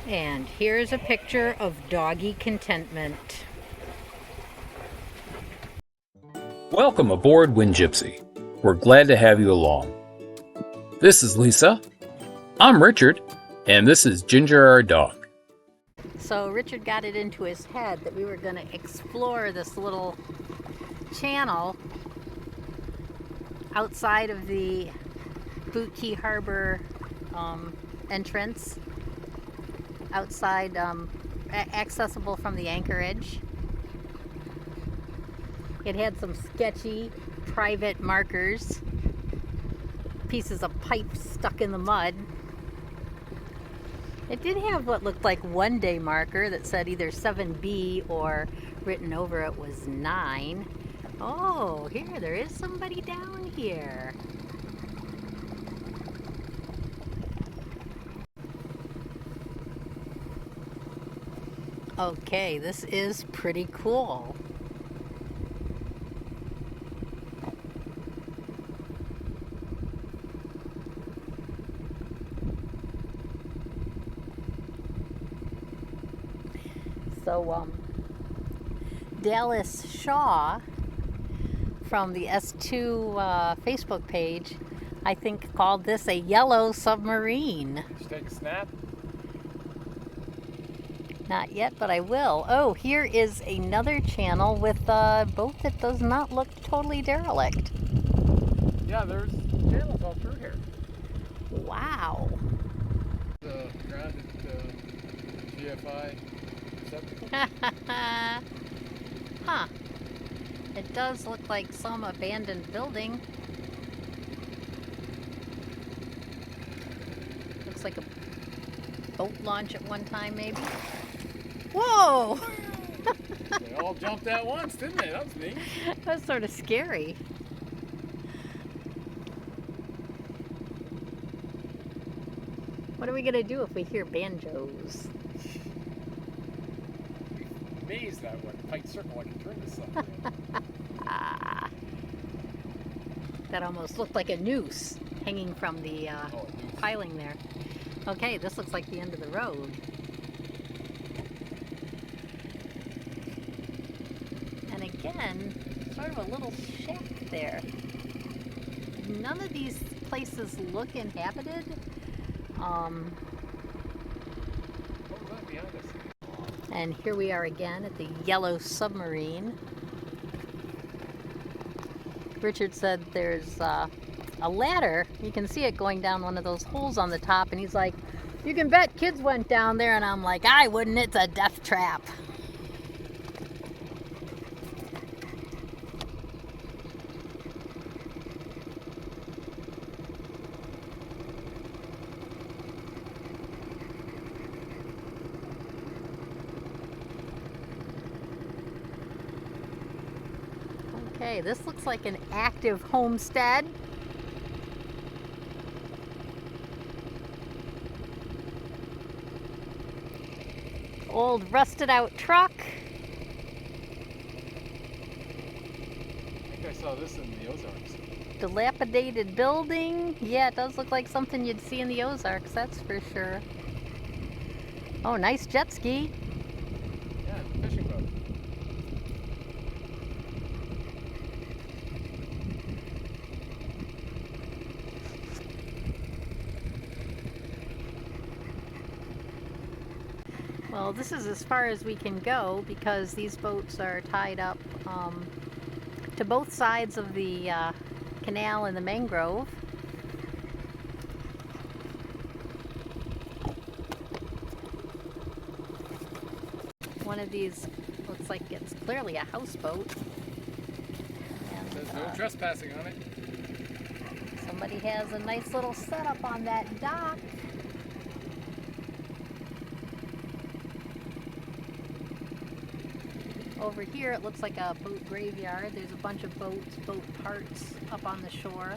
And here's a picture of doggy contentment. Welcome aboard WindGypsy. We're glad to have you along. This is Lisa. I'm Richard, and this is Ginger, our dog. So Richard got it into his head that we were going to explore this little channel outside of the Bootkey Harbor entrance, outside, accessible from the anchorage. It had some sketchy private markers, pieces of pipe stuck in the mud. It did have what looked like one day marker that said either 7B or written over it was 9. Oh, here, there is somebody down here. Okay, this is pretty cool. So, Dallas Shaw from the S2 Facebook page, I think, called this a Yellow Submarine. Did you take a snap? Not yet, but I will. Oh, here is another channel with a boat that does not look totally derelict. Yeah, there's channels all through here. Wow. The grounded GFI receptacle. Huh. It does look like some abandoned building. Looks like a boat launch at one time, maybe. Whoa! They all jumped at once, didn't they? That was neat. That was sort of scary. What are we gonna do if we hear banjos? Amazed that one tight circle I can turn this up. That almost looked like a noose hanging from the piling there. Okay, this looks like the end of the road. And again, sort of a little shack there. None of these places look inhabited. What was that behind us? And here we are again at the Yellow Submarine. Richard said there's a ladder. You can see it going down one of those holes on the top, and he's like, you can bet kids went down there, and I'm like, I wouldn't, it's a death trap. Okay, this looks like an active homestead. Old rusted out truck. I think I saw this in the Ozarks. Dilapidated building. Yeah, it does look like something you'd see in the Ozarks, that's for sure. Oh, nice jet ski. Yeah, fishing boat. Well, this is as far as we can go because these boats are tied up to both sides of the canal and the mangrove. One of these looks like it's clearly a houseboat. And, There's no trespassing on it. somebody has a nice little setup on that dock. Over here it looks like a boat graveyard. There's a bunch of boats, boat parts up on the shore.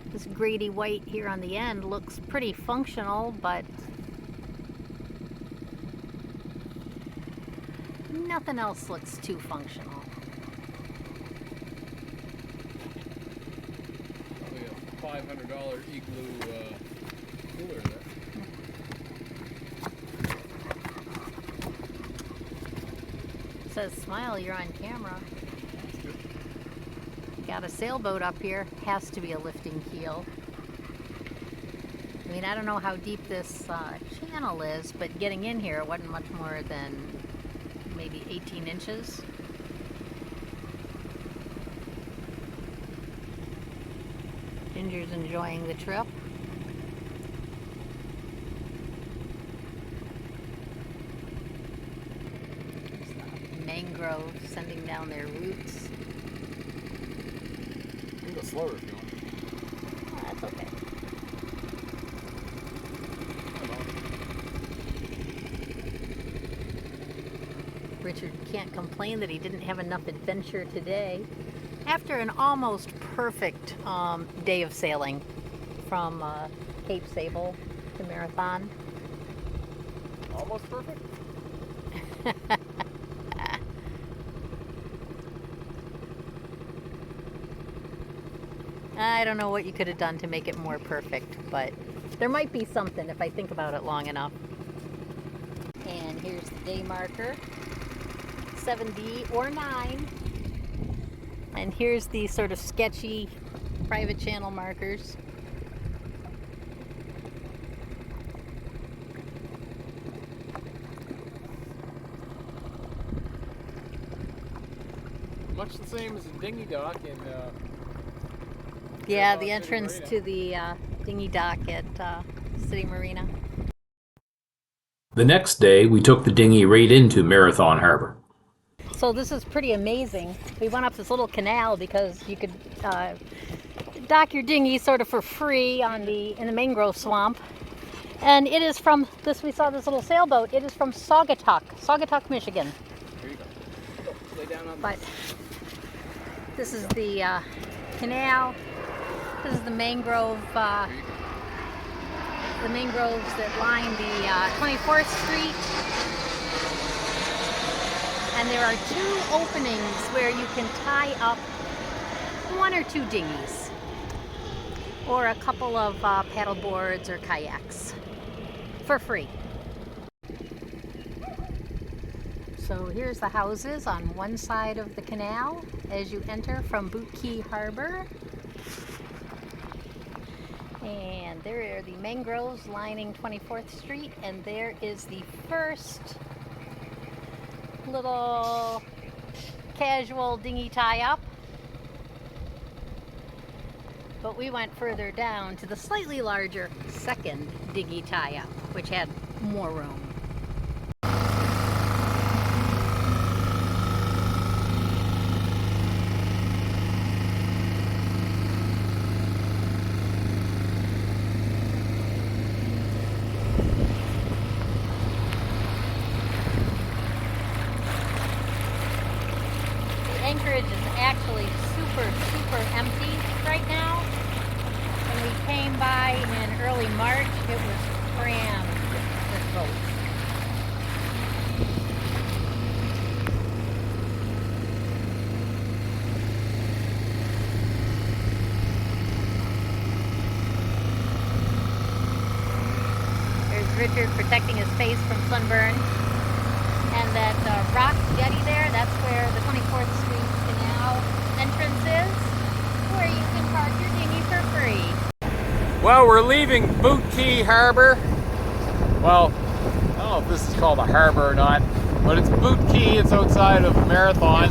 This grady white here on the end looks pretty functional, but nothing else looks too functional. Probably a $500 igloo cooler there. says smile, you're on camera. Got a sailboat up here, has to be a lifting keel. I mean, I don't know how deep this channel is, but getting in here, it wasn't much more than maybe 18 inches. Ginger's enjoying the trip. There's the mangroves sending down their roots. You can go slower if you want. Oh, that's okay. Richard can't complain that he didn't have enough adventure today. After an almost perfect day of sailing from Cape Sable to Marathon. Almost perfect? I don't know what you could have done to make it more perfect, but there might be something if I think about it long enough. And here's the day marker, 7D or 9. And here's the sort of sketchy private channel markers. Much the same as a dinghy dock in Yeah, the City entrance Marina. to the dinghy dock at City Marina. The next day, we took the dinghy right into Marathon Harbor. So this is pretty amazing. We went up this little canal because you could dock your dinghy sort of for free on in the mangrove swamp. And it is from this. We saw this little sailboat. It is from Saugatuck, Michigan. Here you go. Lay down on But this is the canal. This is the mangroves that line the 24th Street. And there are 2 openings where you can tie up 1 or 2 dinghies, or a couple of paddle boards or kayaks for free. So here's the houses on one side of the canal as you enter from Bootkey Harbor. And there are the mangroves lining 24th Street, and there is the first little casual dinghy tie-up. But we went further down to the slightly larger second dinghy tie-up, which had more room. Anchorage is actually super empty right now. When we came by in early March, it was crammed with boats. There's Richard protecting his face from sunburn. And that rock jetty there, that's where the 24th Street Canal entrance is, where you can park your dinghy for free. Well, we're leaving Bootkey Harbor. Well, I don't know if this is called a harbor or not, but it's Bootkey. It's outside of Marathon.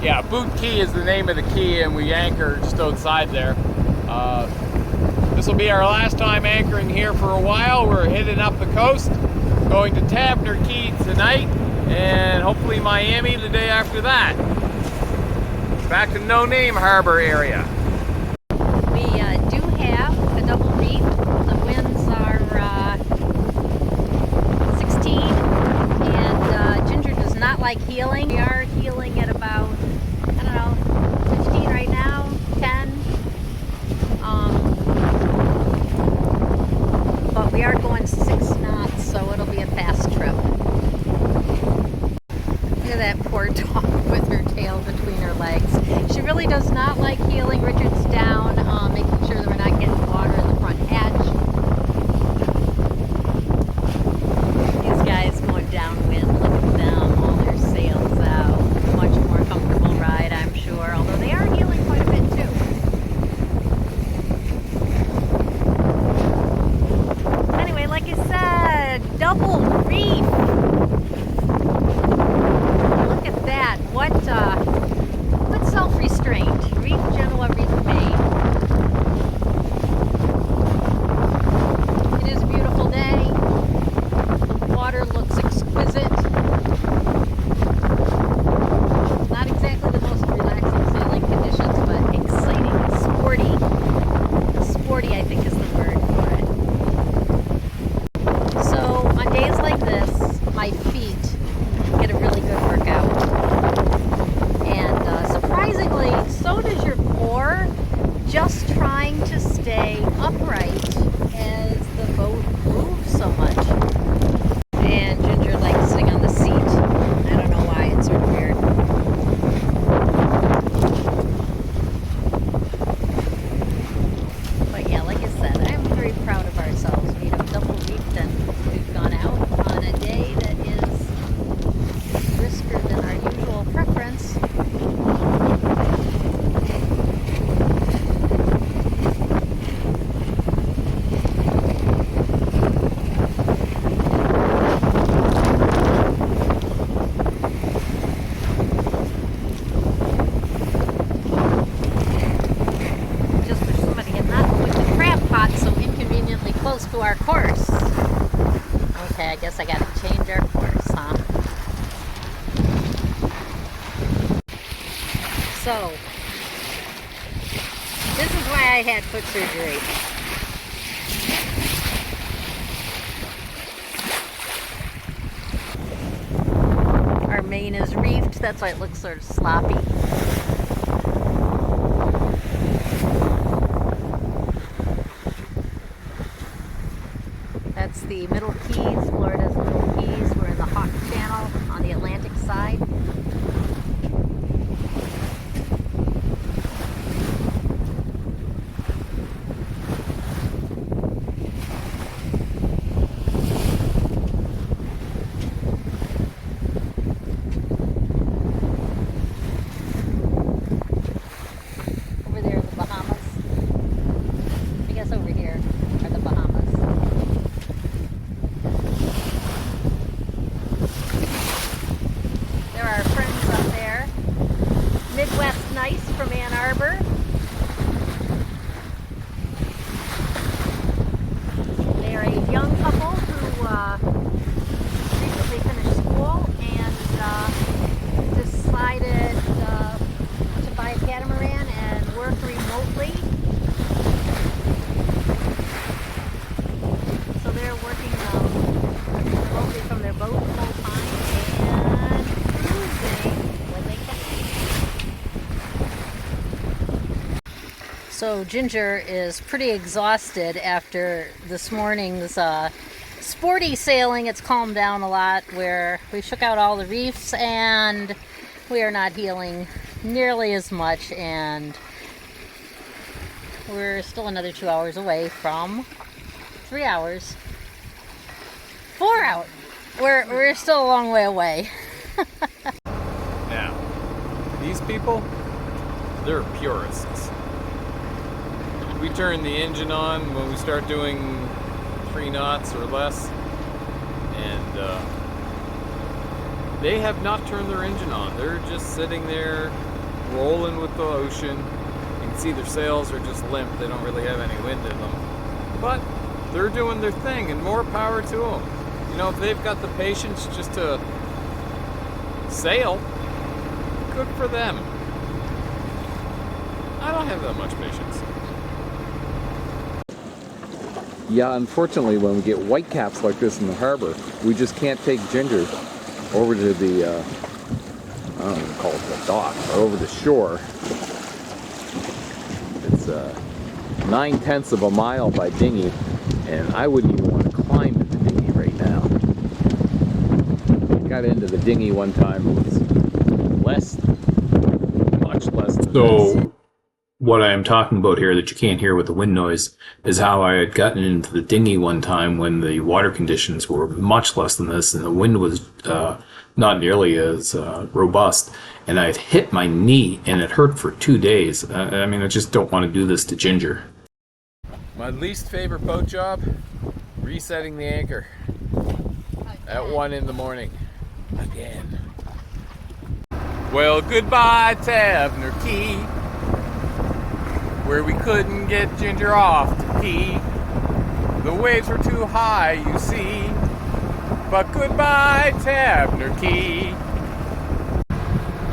Yeah, Bootkey is the name of the key, and we anchor just outside there. This will be our last time anchoring here for a while. We're heading up the coast, going to Tavernierkey tonight, and hopefully Miami the day after that. Back to No Name Harbor area. We do have a double reef. The winds are 16, and Ginger does not like heeling. We are heeling at about, I don't know, 15 right now, 10. But we are going 6 knots, so it'll be a fast trip. Look at that poor dog with her tail between her legs. She really does not like heeling. Richard's down, making sure that we're not getting water in the front hatch. just trying to stay upright as the boat moves so much. And Ginger likes sitting on the seat. I don't know why, it's sort of weird. But yeah, like I said, I'm very proud of ourselves. We have double reefed and we've gone out on a day that is brisker than our usual preference. To our course. Okay, I guess I gotta change our course, huh? So, this is why I had foot surgery. Our main is reefed, that's why it looks sort of sloppy. That's the Middle Keys, Florida's Middle Keys. We're in the Hawk Channel on the Atlantic side. Over there are the Bahamas. I guess over here are the Bahamas. Our friends up there. Midwest Nice from Ann Arbor. They are a young couple who recently finished school and decided to buy a catamaran and work remotely. So they're working remotely from their boat full time. So Ginger is pretty exhausted after this morning's sporty sailing. It's calmed down a lot where we shook out all the reefs and we are not healing nearly as much, and we're still another 2 hours away from 3 hours. 4 hours. We're still a long way away. Now, these people, they're purists. We turn the engine on when we start doing 3 knots or less, and they have not turned their engine on. They're just sitting there rolling with the ocean. You can see their sails are just limp. They don't really have any wind in them, but they're doing their thing, and more power to them. You know, if they've got the patience just to sail, good for them. I don't have that much patience. Yeah, unfortunately, when we get whitecaps like this in the harbor, we just can't take Ginger over to the, I don't even call it the dock, but over the shore. It's 9/10 of a mile by dinghy, and I wouldn't even want to climb into the dinghy right now. Got into the dinghy one time, it was much less than this. So, what I am talking about here that you can't hear with the wind noise is how I had gotten into the dinghy one time when the water conditions were much less than this and the wind was not nearly as robust, and I had hit my knee and it hurt for 2 days. I mean, I just don't want to do this to Ginger. My least favorite boat job, resetting the anchor at 1 in the morning. Again. Well, goodbye, Tavernierkey, where we couldn't get Ginger off to pee. The waves were too high, you see. But goodbye, Tavernierkey.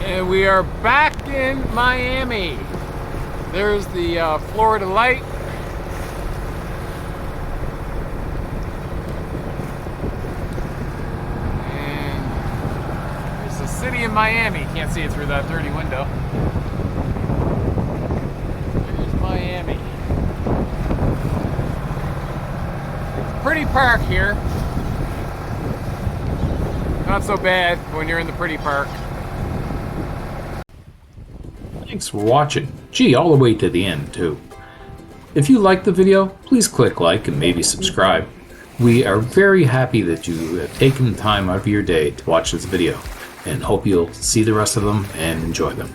And we are back in Miami. There's the Florida light. And there's the city of Miami. Can't see it through that dirty window. Miami. pretty park here. Not so bad when you're in the pretty park. Thanks for watching. Gee, all the way to the end, too. If you liked the video, please click like and maybe subscribe. We are very happy that you have taken the time out of your day to watch this video, and hope you'll see the rest of them and enjoy them.